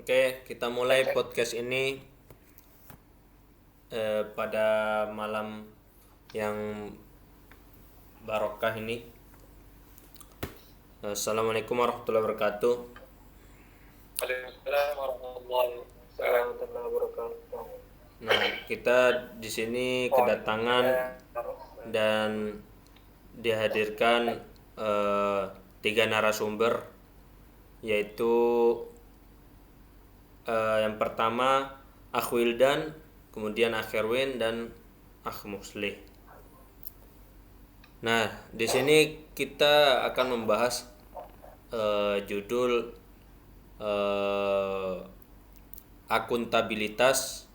Oke, kita mulai podcast ini pada malam yang barokah ini. Assalamualaikum warahmatullahi wabarakatuh. Waalaikumsalam warahmatullahi wabarakatuh. Nah, kita di sini kedatangan dan dihadirkan tiga narasumber, yaitu yang pertama Akh Wildan, kemudian Akh Erwin dan Akh Muslih. Nah, di sini kita akan membahas judul eh, akuntabilitas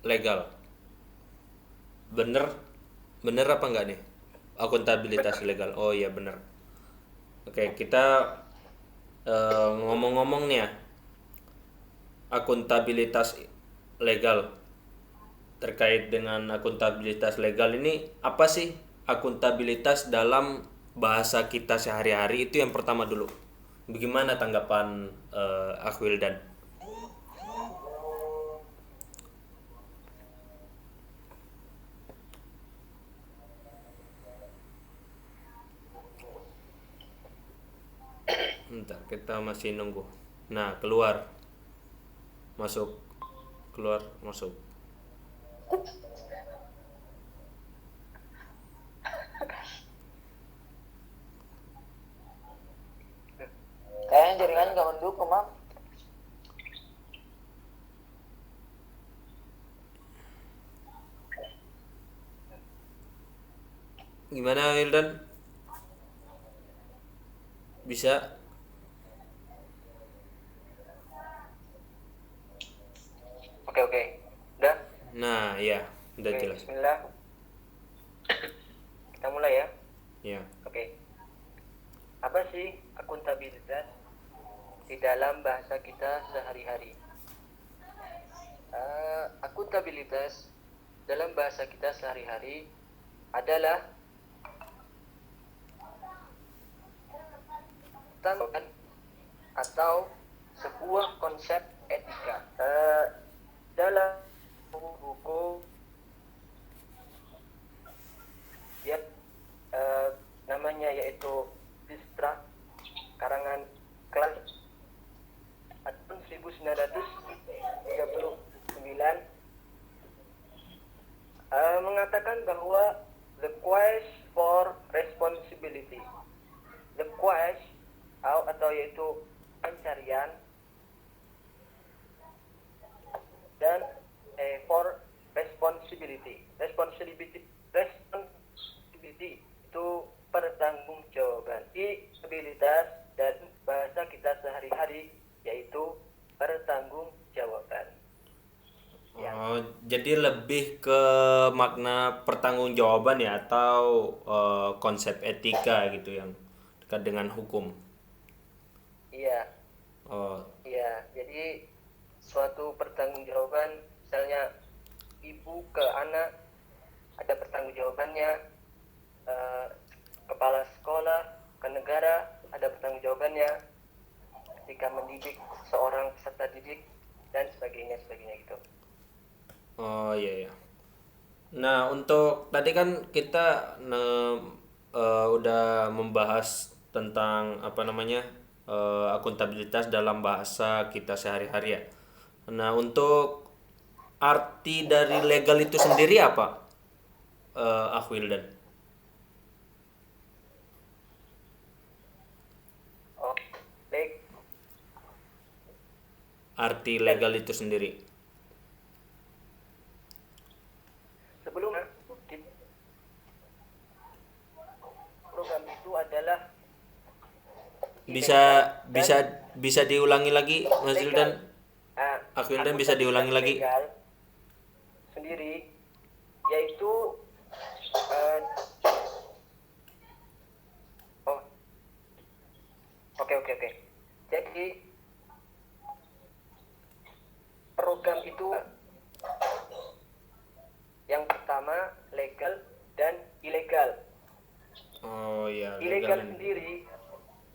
legal. Bener, bener apa enggak nih? Akuntabilitas legal. Oh iya bener. Oke, kita ngomong-ngomong nih ya, akuntabilitas legal. Terkait dengan akuntabilitas legal ini, apa sih akuntabilitas dalam bahasa kita sehari-hari? Itu yang pertama dulu. Bagaimana tanggapan Akhwil dan Bentar, kita masih nunggu. Nah, keluar, masuk, keluar, masuk. Kayaknya jaringannya nggak mendukung, Mam. Gimana Wildan? Bisa? Oke, oke. Udah? Nah, ya, udah Oke, jelas. bismillah. Kita mulai ya. Ya. Oke. Apa sih akuntabilitas di dalam bahasa kita sehari-hari? Akuntabilitas dalam bahasa kita sehari-hari adalah tanggungan atau sebuah konsep etika dalam buku yang namanya yaitu Distra karangan Kelas tahun 1939 mengatakan bahwa the quest for responsibility, the quest atau yaitu pencarian dan for responsibility itu pertanggungjawaban. Abilitas dan bahasa kita sehari-hari yaitu pertanggungjawaban. Oh, jadi lebih ke makna pertanggungjawaban ya, atau konsep etika gitu yang dekat dengan hukum. Iya, Oh, iya. Jadi suatu pertanggungjawaban, misalnya ibu ke anak ada pertanggungjawabannya, eh, kepala sekolah ke negara ada pertanggungjawabannya ketika mendidik seorang peserta didik dan sebagainya gitu. oh iya ya. Nah, untuk tadi kan kita udah membahas tentang apa namanya akuntabilitas dalam bahasa kita sehari-hari ya. Nah, untuk arti dari legal itu sendiri apa, Akhwildan? Oh, baik. Arti legal itu sendiri. Sebelumnya program itu adalah Bisa ilegal dan bisa bisa diulangi lagi, Mas legal. Wildan? Akhwildan bisa Akuntabilitas diulangi lagi? legal sendiri yaitu eh, oh, oke. Jadi program itu yang pertama legal dan ilegal. Oh iya, legal Ilegal dan sendiri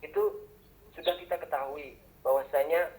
itu sudah kita ketahui bahwasanya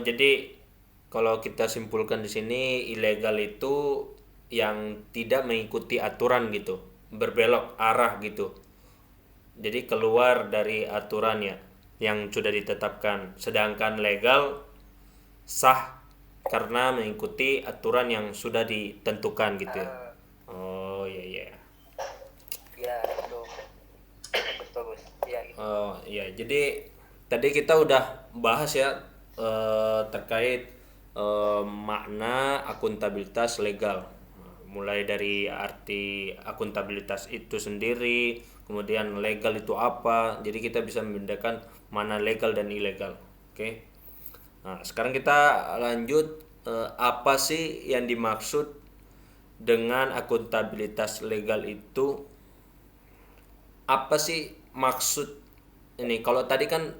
jadi kalau kita simpulkan di sini ilegal itu yang tidak mengikuti aturan gitu, berbelok arah gitu. Jadi keluar dari aturannya yang sudah ditetapkan. Sedangkan legal sah karena mengikuti aturan yang sudah ditentukan gitu ya. Oh iya iya. Ya itu bagus ya gitu. Oh iya, jadi tadi kita udah bahas ya terkait makna akuntabilitas legal. Mulai dari arti akuntabilitas itu sendiri, kemudian legal itu apa. Jadi kita bisa membedakan mana legal dan ilegal. Oke. Nah, sekarang kita lanjut apa sih yang dimaksud dengan akuntabilitas legal itu? Apa sih maksud ini? Kalau tadi kan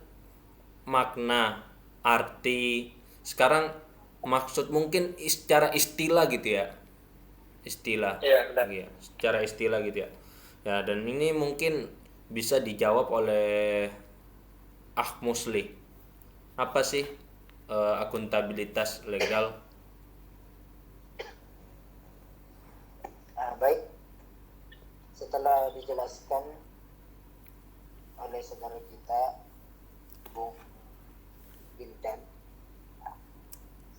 makna, arti, sekarang maksud mungkin secara istilah gitu ya. Istilah. Iya benar. Iya, secara istilah gitu ya. Ya, dan ini mungkin bisa dijawab oleh Musli. Apa sih akuntabilitas legal? Baik, setelah dijelaskan oleh saudara kita Bung Bintan,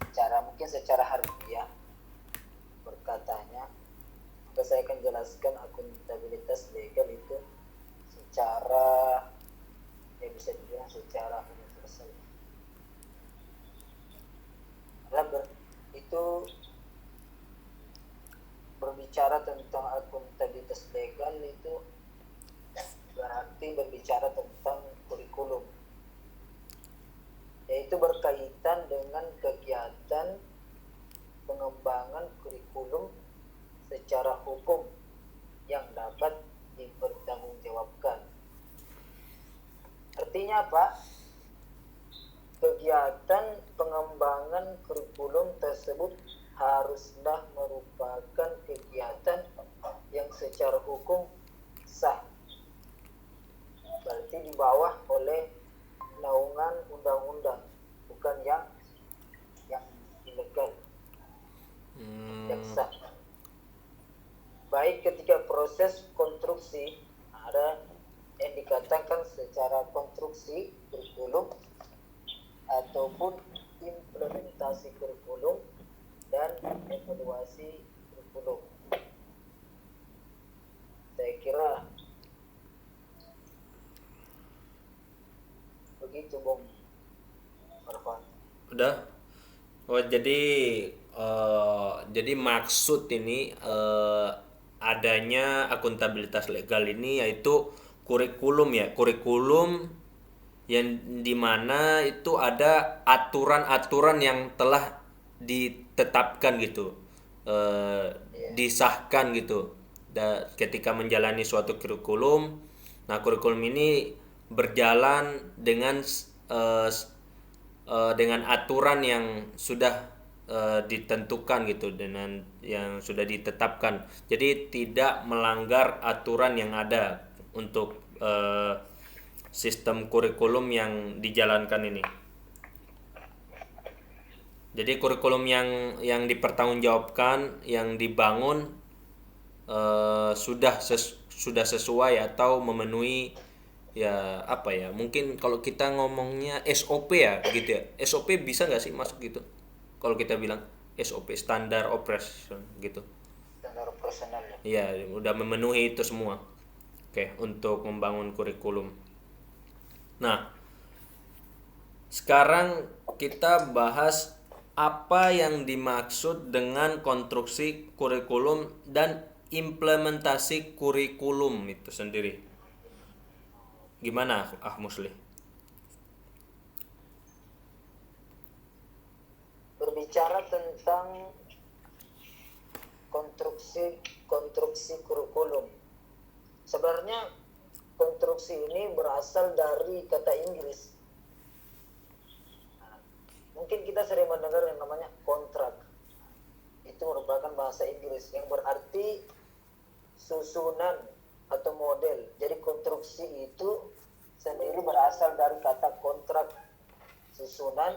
secara harfiah berkatanya, maka saya akan jelaskan akuntabilitas legal itu secara bisa dibilang secara universal. Itu berbicara tentang akuntabilitas legal itu berarti berbicara tentang kurikulum, yaitu berkaitan dengan kegiatan pengembangan kurikulum secara hukum yang dapat dipertanggungjawabkan. Artinya apa? Kegiatan pengembangan kurikulum tersebut haruslah merupakan kegiatan yang secara hukum sah, berarti di bawah oleh naungan undang-undang, bukan yang ilegal, yang sah. Baik ketika proses konstruksi, ada yang dikatakan secara konstruksi kurikulum ataupun implementasi kurikulum dan evaluasi kurikulum. Saya kira begitu, Bung Farhan. Udah. Oh, jadi maksud ini adanya akuntabilitas legal ini yaitu kurikulum ya, kurikulum yang dimana itu ada aturan-aturan yang telah ditetapkan gitu, disahkan gitu. Ketika menjalani suatu kurikulum, nah kurikulum ini berjalan dengan aturan yang sudah ditentukan gitu, dengan yang sudah ditetapkan. Jadi tidak melanggar aturan yang ada untuk sistem kurikulum yang dijalankan ini. Jadi kurikulum yang dipertanggungjawabkan, yang dibangun sudah sesuai atau memenuhi ya apa ya, mungkin kalau kita ngomongnya SOP ya gitu ya. SOP bisa nggak sih masuk gitu kalau kita bilang SOP, standar operation gitu? Standar operasional ya. Iya, udah memenuhi itu semua. Oke, untuk membangun kurikulum. Nah, sekarang kita bahas apa yang dimaksud dengan konstruksi kurikulum dan implementasi kurikulum itu sendiri. Gimana, Musli? Berbicara tentang konstruksi kurikulum, sebenarnya konstruksi ini berasal dari kata Inggris. Mungkin kita sering mendengar yang namanya kontrak. Itu merupakan bahasa Inggris yang berarti susunan atau model. Jadi konstruksi itu sendiri berasal dari kata kontrak, susunan,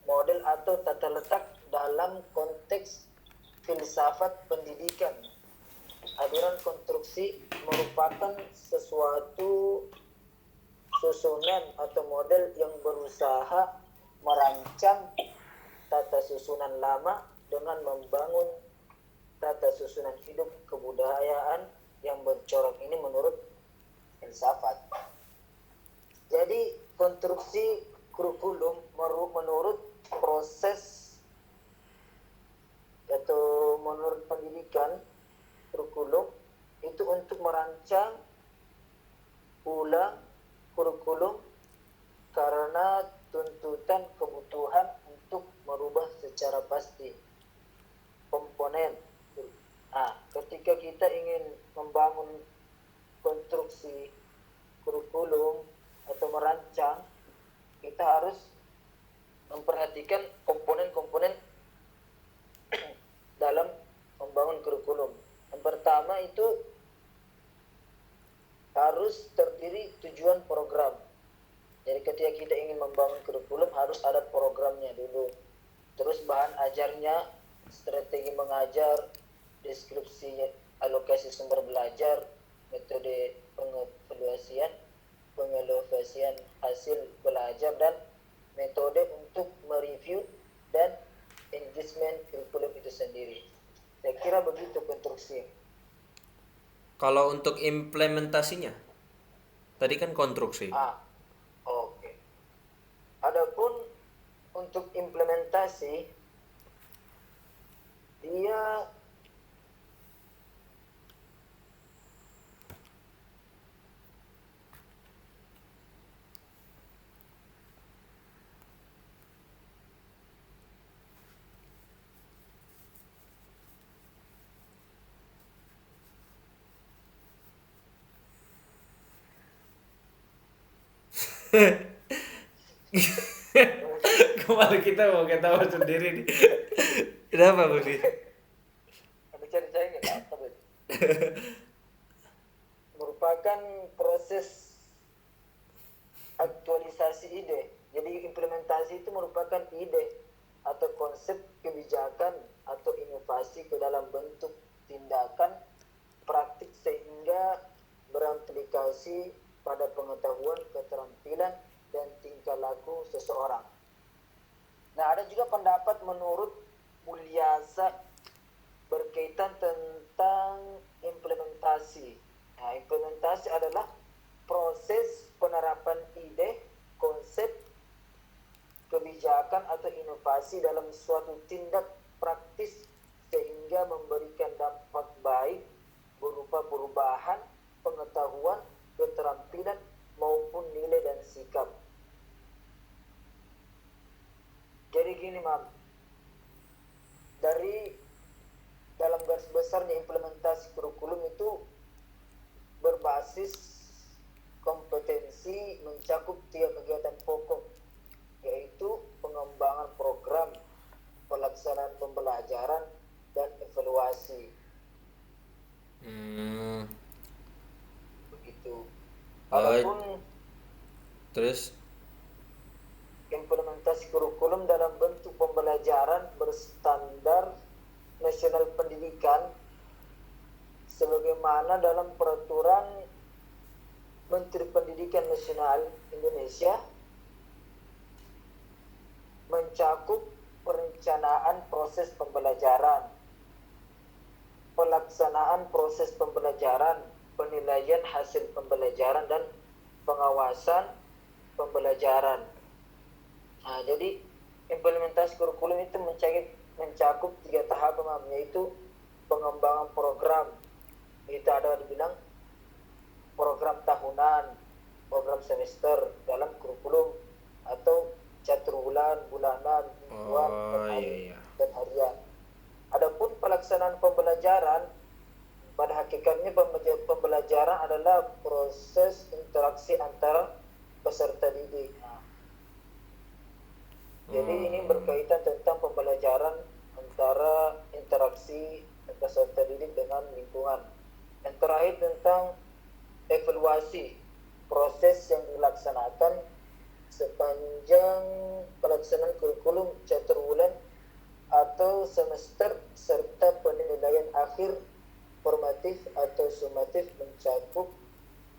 model atau tata letak dalam konteks filsafat pendidikan. Aliran konstruksi merupakan sesuatu susunan atau model yang berusaha merancang tata susunan lama dengan membangun tata susunan hidup kebudayaan yang mencorong ini menurut filsafat. Jadi konstruksi kurikulum menurut proses atau menurut pendidikan, kurikulum itu untuk merancang ulang kurikulum karena tuntutan kebutuhan untuk merubah secara pasti komponen. Ketika kita ingin membangun konstruksi kurikulum atau merancang, kita harus memperhatikan komponen-komponen dalam membangun kurikulum. Yang pertama itu harus terdiri tujuan program. Jadi ketika kita ingin membangun kurikulum harus ada programnya dulu. Terus bahan ajarnya, strategi mengajar, deskripsi alokasi sumber belajar, metode pengevaluasian hasil belajar, dan metode untuk mereview dan engagement kurikulum itu sendiri. Saya kira begitu konstruksi. Kalau untuk implementasinya, tadi kan konstruksi. Oke. Adapun untuk implementasi, dia Kemarin kita mau ketawa sendiri nih. Kenapa Budi? cari saya nggak apa merupakan proses aktualisasi ide. Jadi implementasi itu merupakan ide atau konsep kebijakan atau inovasi ke dalam bentuk tindakan praktik sehingga berimplikasi pada pengetahuan, keterampilan, dan tingkah laku seseorang. Nah, ada juga pendapat menurut Mulyasa berkaitan tentang implementasi. Nah, implementasi adalah proses penerapan ide, konsep, kebijakan atau inovasi dalam suatu tindak praktis sehingga memberikan dampak baik berupa perubahan pengetahuan, keterampilan maupun nilai dan sikap. Jadi gini, Mam. Dari dalam garis besarnya implementasi kurikulum itu berbasis kompetensi mencakup 3 kegiatan pokok, yaitu pengembangan program, pelaksanaan pembelajaran, dan evaluasi. Begitu. Adapun Terus implementasi kurikulum dalam bentuk pembelajaran berstandar nasional pendidikan sebagaimana dalam peraturan Menteri Pendidikan Nasional Indonesia mencakup perencanaan proses pembelajaran, pelaksanaan proses pembelajaran, penilaian hasil pembelajaran, dan pengawasan pembelajaran. Nah, jadi implementasi kurikulum itu mencakup 3 tahap, yaitu pengembangan program. Itu ada dibilang program tahunan, program semester dalam kurikulum, atau catur bulan, bulanan, mingguan, dan harian. Adapun pelaksanaan pembelajaran, pada hakikatnya pembelajaran adalah proses interaksi antara peserta didik. Jadi ini berkaitan tentang pembelajaran antara interaksi peserta didik dengan lingkungan. Yang terakhir tentang evaluasi, proses yang dilaksanakan sepanjang pelaksanaan kurikulum catur bulan atau semester serta penilaian akhir formatif atau sumatif mencakup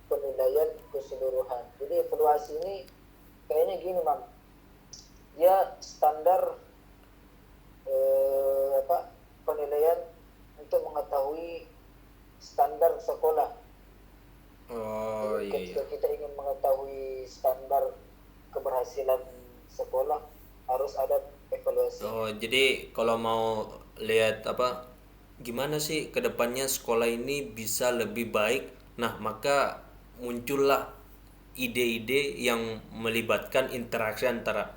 penilaian keseluruhan. Jadi evaluasi ini kayaknya gini, Mam. Dia standar penilaian untuk mengetahui standar sekolah. Oh Jadi iya iya. ketika kita ingin mengetahui standar keberhasilan sekolah harus ada evaluasi. Oh, jadi kalau mau lihat apa gimana sih kedepannya sekolah ini bisa lebih baik, nah maka muncullah ide-ide yang melibatkan interaksi antara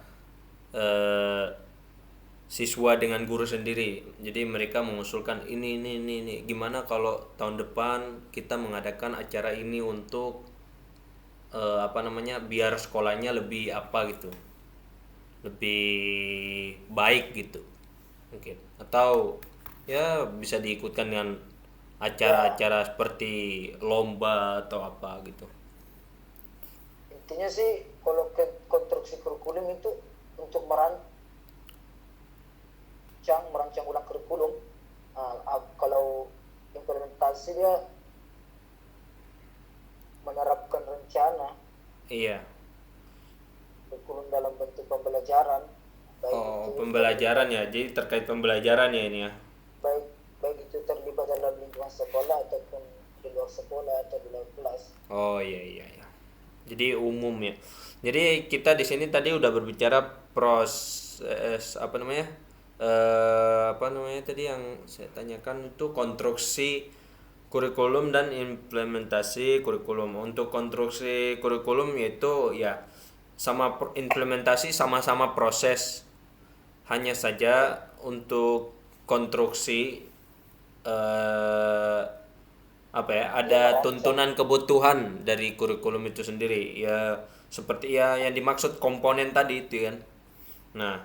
eh, siswa dengan guru sendiri. Jadi mereka mengusulkan ini. Gimana kalau tahun depan kita mengadakan acara ini untuk biar sekolahnya lebih apa gitu, lebih baik gitu mungkin, atau ya bisa diikutkan dengan acara-acara seperti lomba atau apa gitu. Intinya sih kalau konstruksi kurikulum itu untuk merancang ulang kurikulum. Kalau implementasi dia menerapkan rencana Iya. kurikulum dalam bentuk pembelajaran, baik Oh, itu pembelajaran ya, jadi terkait pembelajaran ya ini ya. baik baik itu terlibat dalam lingkungan sekolah ataupun di luar sekolah atau di luar kelas. Oh iya. Jadi umum ya. Jadi kita di sini tadi udah berbicara proses tadi yang saya tanyakan itu konstruksi kurikulum dan implementasi kurikulum. Untuk konstruksi kurikulum yaitu ya implementasi sama-sama proses. Hanya saja untuk konstruksi ada tuntunan kebutuhan dari kurikulum itu sendiri ya, seperti ya yang dimaksud komponen tadi itu kan. Nah,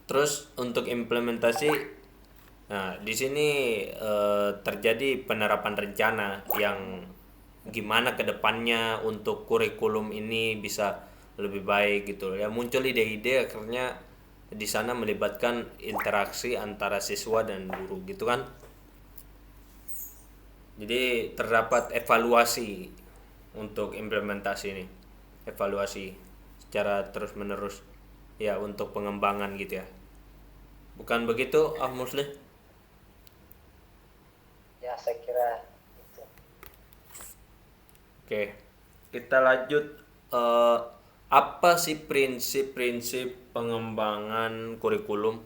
terus untuk implementasi, nah di sini terjadi penerapan rencana yang gimana kedepannya untuk kurikulum ini bisa lebih baik gitu ya, muncul ide-ide akhirnya di sana melibatkan interaksi antara siswa dan guru gitu kan. Jadi terdapat evaluasi untuk implementasi ini, evaluasi secara terus menerus ya untuk pengembangan gitu ya. Bukan begitu, Muslih? Ya saya kira itu. Oke, kita lanjut. Eh, apa sih prinsip-prinsip pengembangan kurikulum?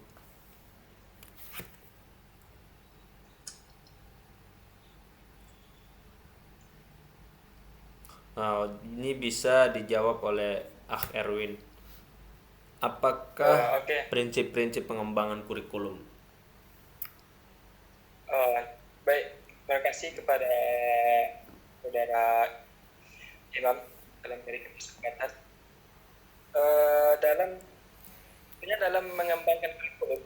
Nah, ini bisa dijawab oleh Erwin. Apakah Oke. prinsip-prinsip pengembangan kurikulum? Baik, terima kasih kepada saudara Imam dalam memberikan kesempatan. Dalam mengembangkan kurikulum,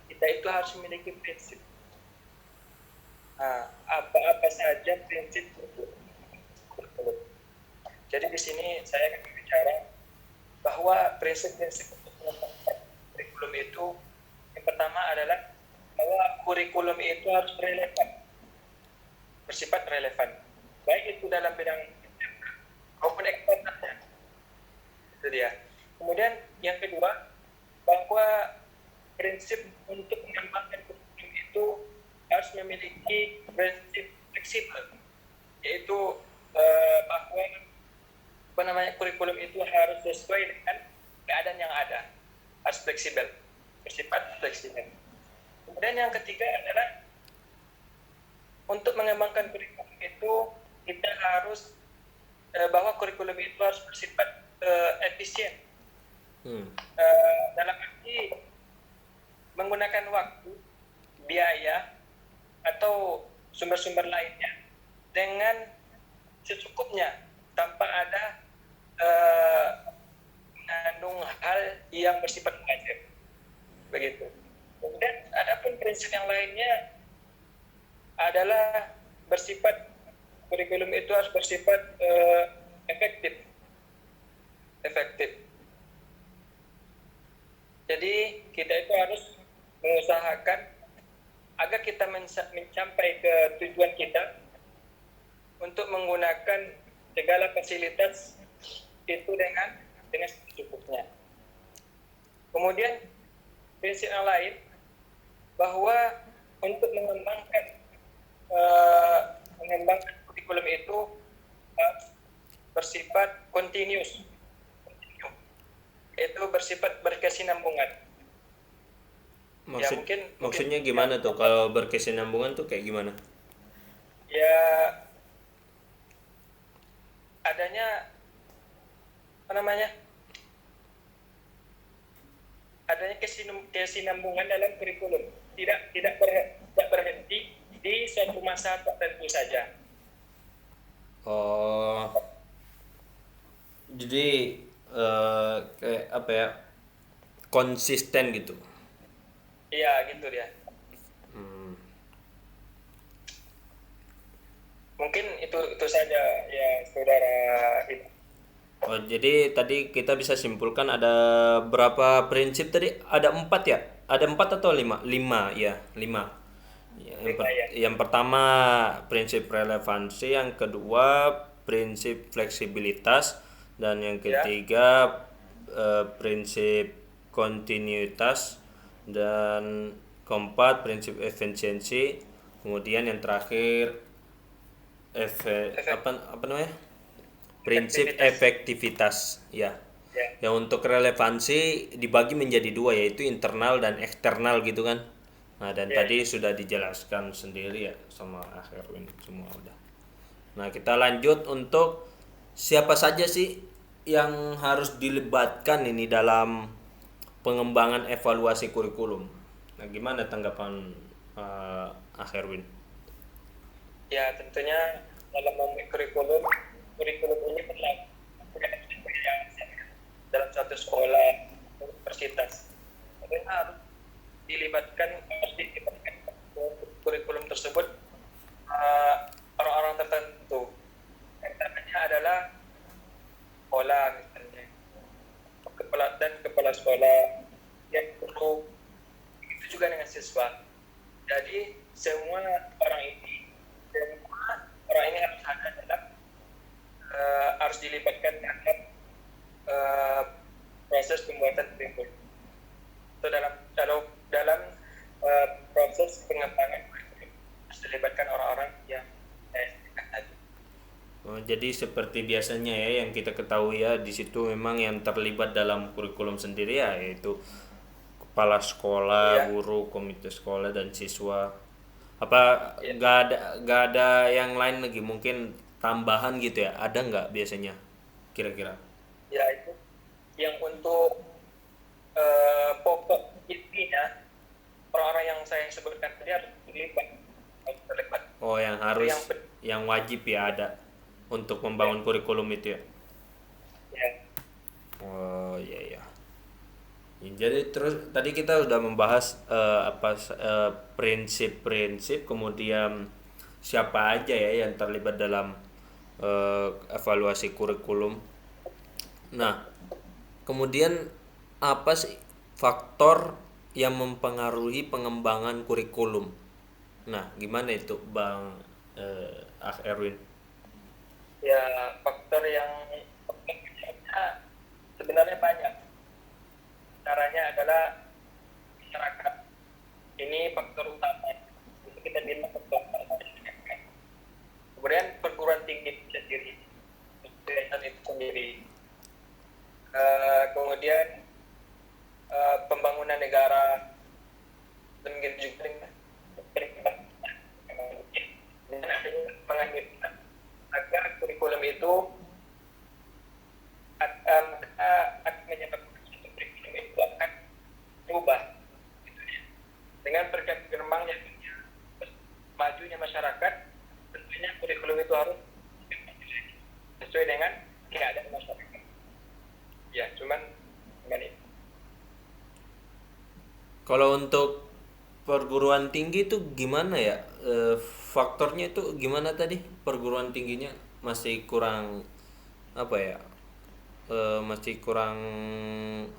kita itu harus memiliki prinsip. Apa saja prinsip kurikulum? Jadi di sini saya akan berbicara bahwa prinsip-prinsip untuk mengembangkan kurikulum itu, yang pertama adalah bahwa kurikulum itu harus relevan, bersifat relevan, baik itu dalam bidang maupun eksternalnya. Itu dia. Kemudian yang kedua, bahwa prinsip untuk mengembangkan kurikulum itu harus memiliki prinsip fleksibel, yaitu bahwa kurikulum itu harus sesuai dengan keadaan yang ada, harus fleksibel, bersifat fleksibel. Kemudian yang ketiga adalah untuk mengembangkan kurikulum itu kita harus bahwa kurikulum itu harus bersifat efisien, dalam arti menggunakan waktu, biaya atau sumber-sumber lainnya dengan secukupnya, tanpa ada mengandung hal yang bersifat wajib, begitu. Kemudian adapun prinsip yang lainnya adalah kurikulum itu harus bersifat efektif, efektif. Jadi kita itu harus mengusahakan agar kita mencapai ke tujuan kita untuk menggunakan segala fasilitas itu dengan secukupnya. Kemudian prinsip yang lain bahwa untuk mengembangkan kurikulum itu bersifat continuous, itu bersifat berkesinambungan. Maksudnya gimana tuh kalau berkesinambungan tuh kayak gimana? Ya adanya adanya kesinambungan dalam kurikulum, tidak berhenti di suatu masa tertentu saja. Oh, jadi kayak apa ya, konsisten gitu. Iya gitu dia. Mungkin itu saja ya saudara itu. Oh, jadi tadi kita bisa simpulkan ada berapa prinsip tadi? Ada 4 ya? Ada 4 atau 5? 5 ya, 5. Yang pertama prinsip relevansi, yang kedua prinsip fleksibilitas, dan yang ketiga prinsip kontinuitas, dan keempat prinsip efisiensi, kemudian yang terakhir apa namanya? Prinsip efektivitas ya. Yang untuk relevansi dibagi menjadi 2, yaitu internal dan eksternal gitu kan. Nah, dan tadi sudah dijelaskan sendiri ya sama Herwin semua udah. Nah, kita lanjut untuk siapa saja sih yang harus dilibatkan ini dalam pengembangan evaluasi kurikulum. Nah, gimana tanggapan Herwin? Ya, tentunya dalam membuat kurikulum ini berlaku dalam suatu sekolah universitas. Tapi harus dilibatkan kurikulum tersebut orang-orang tertentu. Yang pertamanya adalah sekolah misalnya, kepala sekolah, yang guru, itu juga dengan siswa. Jadi semua orang ini harus ada dalam harus dilibatkan dalam proses pembuatan kurikulum. Itu dalam proses pengembangan kurikulum harus dilibatkan orang-orang yang tadi. Oh, jadi seperti biasanya ya yang kita ketahui ya, di situ memang yang terlibat dalam kurikulum sendiri ya yaitu kepala sekolah, guru, komite sekolah, dan siswa. Apa nggak ada yang lain lagi, mungkin tambahan gitu ya, ada nggak biasanya kira-kira? Ya itu yang untuk pokok intinya orang-orang yang saya sebutkan tadi harus terlibat. Oh, yang harus yang wajib ya ada untuk membangun kurikulum itu ya. Ya. Oh iya. Jadi terus tadi kita sudah membahas prinsip-prinsip, kemudian siapa aja ya yang terlibat dalam evaluasi kurikulum. Nah, kemudian apa sih faktor yang mempengaruhi pengembangan kurikulum? Nah, gimana itu Bang Erwin? Ya, faktor yang sebenarnya banyak. Caranya adalah masyarakat. Ini faktor utama. Itu kita bilang faktor utama. Kemudian perguruan tinggi itu sendiri, kemudian pembangunan negara, dan begitu juga dengan penganjutan agar kurikulum itu akan menyebabkan kurikulum itu akan berubah dengan berkembangnya majunya masyarakat. Tentunya kurikulum itu harus sesuai dengan keadaan masyarakat. Ya, cuman ini. Kalau untuk perguruan tinggi itu gimana ya? Faktornya itu gimana tadi? Perguruan tingginya masih kurang apa ya? masih kurang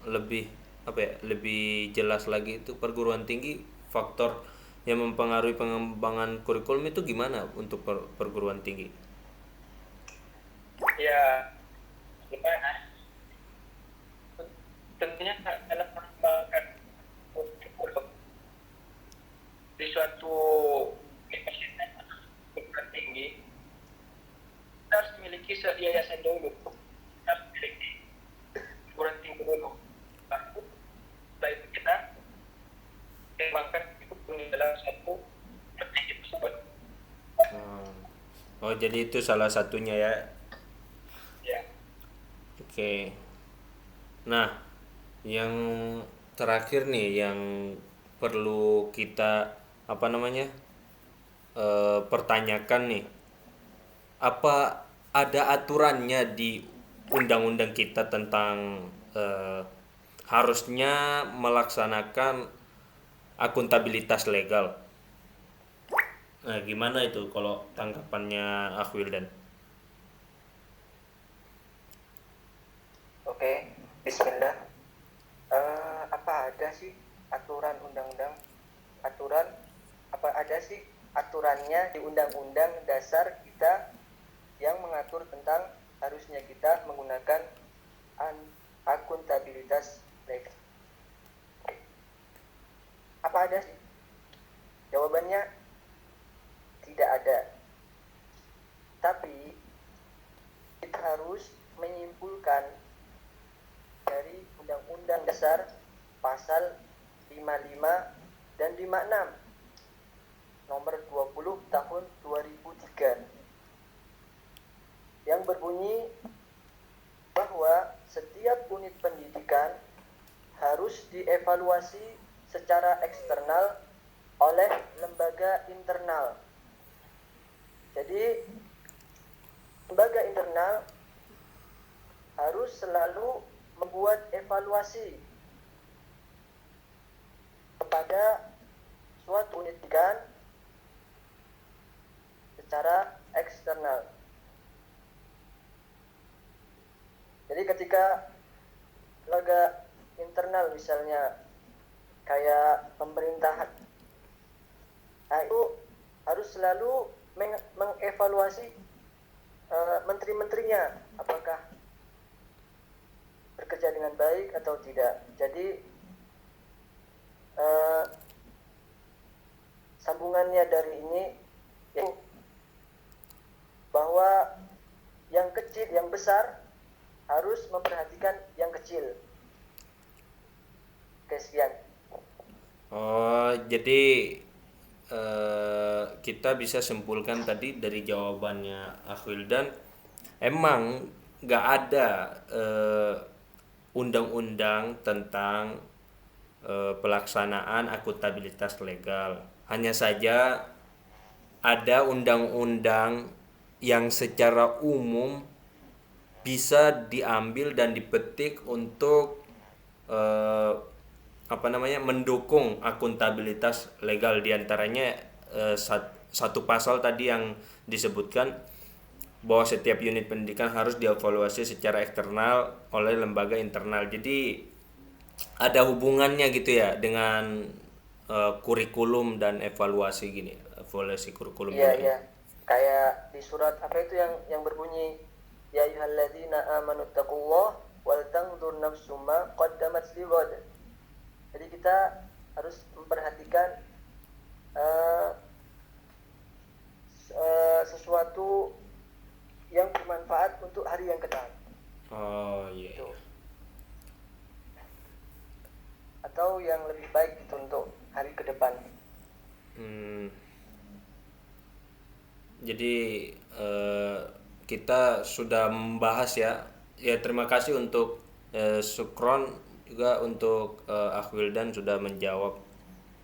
lebih apa ya, lebih jelas lagi itu perguruan tinggi faktor yang mempengaruhi pengembangan kurikulum itu gimana untuk perguruan tinggi? Ya, gimana? Tentunya dalam mengembangkan kurikulum di suatu universitas perguruan tinggi, kita harus memiliki yayasan dulu, kita harus memiliki perguruan tinggi dulu. Lalu setelah itu kita kembangkan kurikulum di dalam satu perguruan tinggi tersebut. Oh, jadi itu salah satunya ya. Ya, Oke. Nah, yang terakhir nih yang perlu kita apa namanya pertanyakan nih, apa ada aturannya di undang-undang kita tentang harusnya melaksanakan akuntabilitas legal? Nah, gimana itu kalau tanggapannya Akhwildan? Oke, Bismillah. Apa ada sih aturan undang-undang? Apa ada sih aturannya di undang-undang dasar kita yang mengatur tentang harusnya kita menggunakan akuntabilitas legal? Apa ada sih? Jawabannya tidak ada. Tapi kita harus menyimpulkan dari Undang-Undang Dasar pasal 55 dan 56 nomor 20 tahun 2003 yang berbunyi bahwa setiap unit pendidikan harus dievaluasi secara eksternal oleh lembaga internal. Jadi lembaga internal harus selalu membuat evaluasi kepada suatu unit pendidikan secara eksternal. Jadi ketika lembaga internal misalnya kayak pemerintahan, nah itu harus selalu mengevaluasi menteri-menterinya apakah bekerja dengan baik atau tidak. Jadi sambungannya dari ini yaitu bahwa yang kecil, yang besar harus memperhatikan yang kecil. Oke, sekian. Oh, jadi kita bisa simpulkan tadi dari jawabannya Akhwildan, emang nggak ada undang-undang tentang pelaksanaan akuntabilitas legal. Hanya saja ada undang-undang yang secara umum bisa diambil dan dipetik untuk mendukung akuntabilitas legal. Diantaranya satu pasal tadi yang disebutkan bahwa setiap unit pendidikan harus dievaluasi secara eksternal oleh lembaga internal. Jadi ada hubungannya gitu ya dengan kurikulum dan evaluasi gini, evaluasi kurikulum. Iya, iya. Kayak di surat apa itu yang berbunyi ya ayyuhalladzina amanu taqullah wal tanzur nafsum ma qaddamat lighad. Jadi kita harus memperhatikan sesuatu yang bermanfaat untuk hari yang datang. Oh iya. Gitu. Atau yang lebih baik gitu untuk hari ke depan. Jadi kita sudah membahas ya. Ya terima kasih untuk Sukron, juga untuk Akhwildan sudah menjawab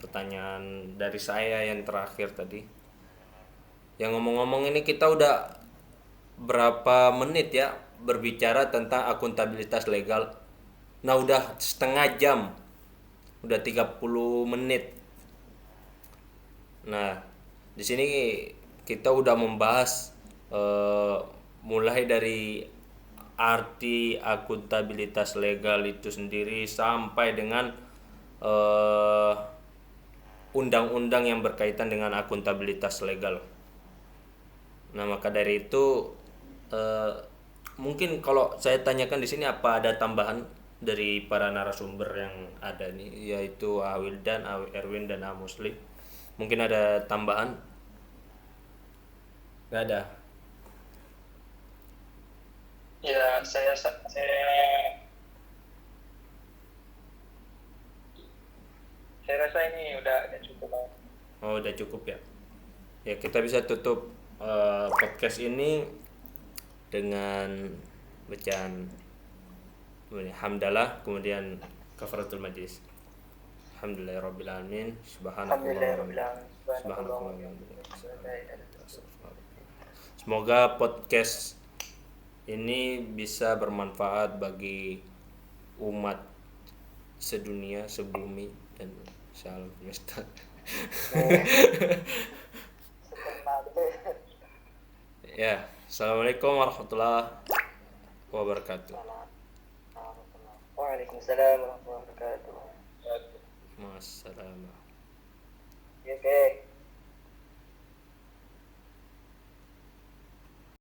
pertanyaan dari saya yang terakhir tadi. Yang ngomong-ngomong ini kita udah berapa menit ya berbicara tentang akuntabilitas legal. Nah udah setengah jam, udah 30 menit. Nah di sini kita udah membahas mulai dari arti akuntabilitas legal itu sendiri sampai dengan undang-undang yang berkaitan dengan akuntabilitas legal. Nah, maka dari itu mungkin kalau saya tanyakan di sini apa ada tambahan dari para narasumber yang ada nih, yaitu Wildan, Erwin dan Muslim. Mungkin ada tambahan? Nggak ada. Ya, saya rasa ini udah cukup. Oh, udah cukup ya. Ya, kita bisa tutup podcast ini dengan bacaan hamdalah, kemudian kafaratul majlis. Alhamdulillahirabbil alamin. Semoga podcast ini bisa bermanfaat bagi umat sedunia, sebumi dan salam semesta. Ya, assalamualaikum warahmatullahi wabarakatuh. Waalaikumsalam warahmatullahi wabarakatuh.